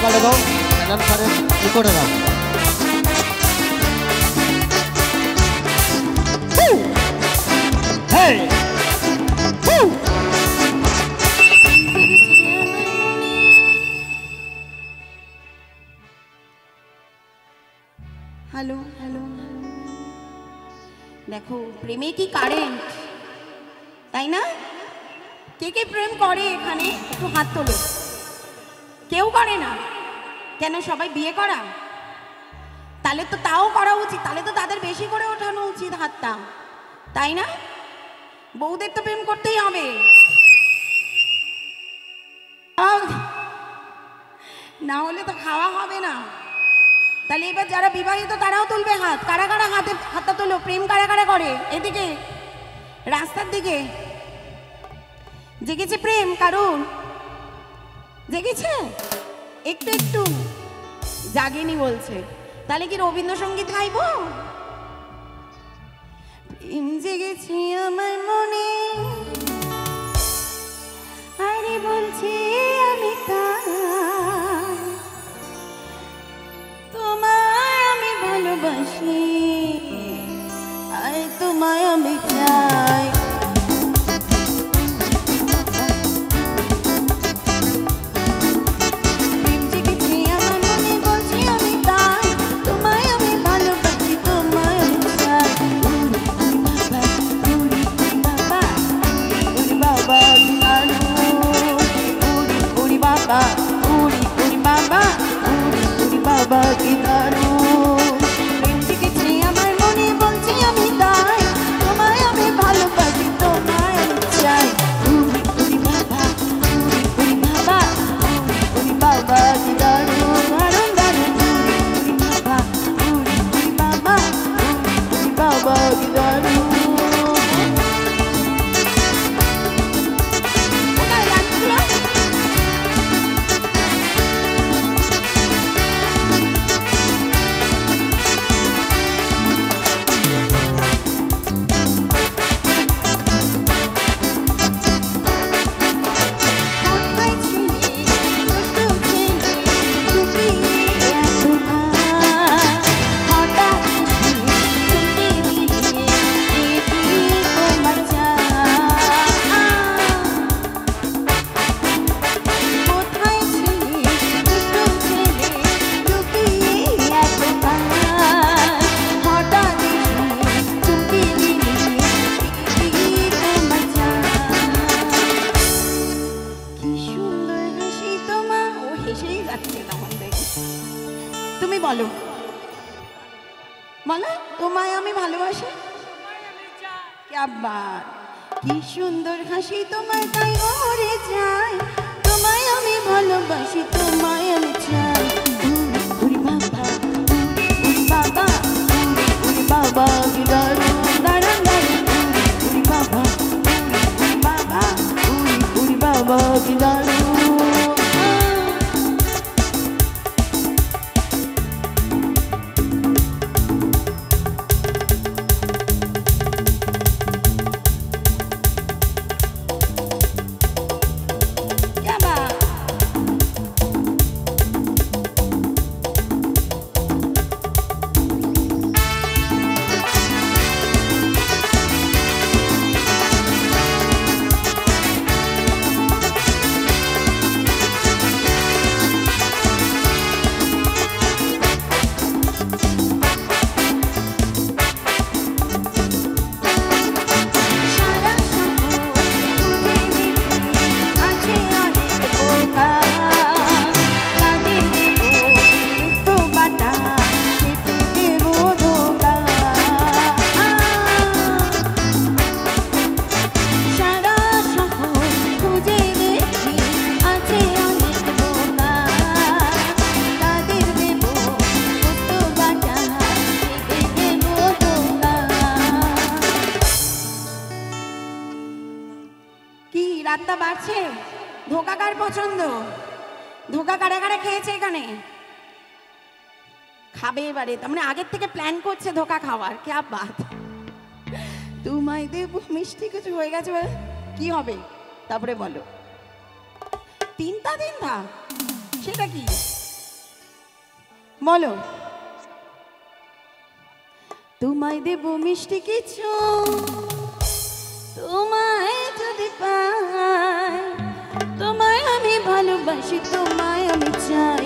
গালে দাও ম্যাডাম স্যারের কি করে দাও हेलो हेलो देखो प्रेमे की कारेंट ताई ना के प्रेम करे एखाने एकटु हाथ तोलो केउ करे ना केन सबाई बिये करा ताहले तो ताओ करा उचित ताहले तो तादेर बेशी करे ओठानो उचित हातटा ताई ना बउदेर तो प्रेम करतेई होबे ना होले तो खावा होबे ना তাহলে এবার যারা বিবাহিত তারাও তুলবে হাত কারা কারা হাতটা তোলো প্রেম কারা কারা করে এদিকে রাস্তার দিকে জেগেছে প্রেম কারণ জেগেছে একটু একটু জাগেনি বলছে তাহলে কি রবীন্দ্রসঙ্গীত গাইবো প্রেম জেগেছে আমার মনে আরে বলছি আমি তোমায় আমি ভালোবাসি আর তোমায় আমি চাই প্রেম জেগেছে আমার মনে বলছি আমি তাই তোমায় আমি ভালোবাসি তোমায় আমি চাই উড়ি বাবা উড়ি বাবা উড়ি বাবা বাবা কি দারুণ প্রেম জেগেছে আমার মনে বলছি আমি তাই তোমায় আমি ভালোবাসি তোমায় আমি চাই উড়ি বাবা কি দারুণ দারুণ দারুণ উড়ি বাবা কি দারুণ তুমি বলো বলো তোমায় আমি ভালোবাসি क्या बात কি সুন্দর হাসি তোমার তাই ওরে যায় তোমায় আমি ভালোবাসি তোমায় আমি চাই উড়ি বাবা উড়ি বাবা কি দারুণ দারুণ দারুণ উড়ি বাবা উড়ি বাবা কি দারুণ রাতটা বাড়ছে ধোকা কার পছন্দ ধোকা কারা কারা খেয়েছে এখানে খাবে এবারে তার মানে আগের থেকে প্ল্যান করছে ধোকা খাওয়ার কি বাত তোমায় দেব মিষ্টি কিছু হয়ে গেছে কি হবে তারপরে বলো তিনটা সেটা কি বলো। তোমায় দেব মিষ্টি কিছু, তোমায় যদি পাই, তোমায় আমি ভালোবাসি, তোমায় আমি চাই,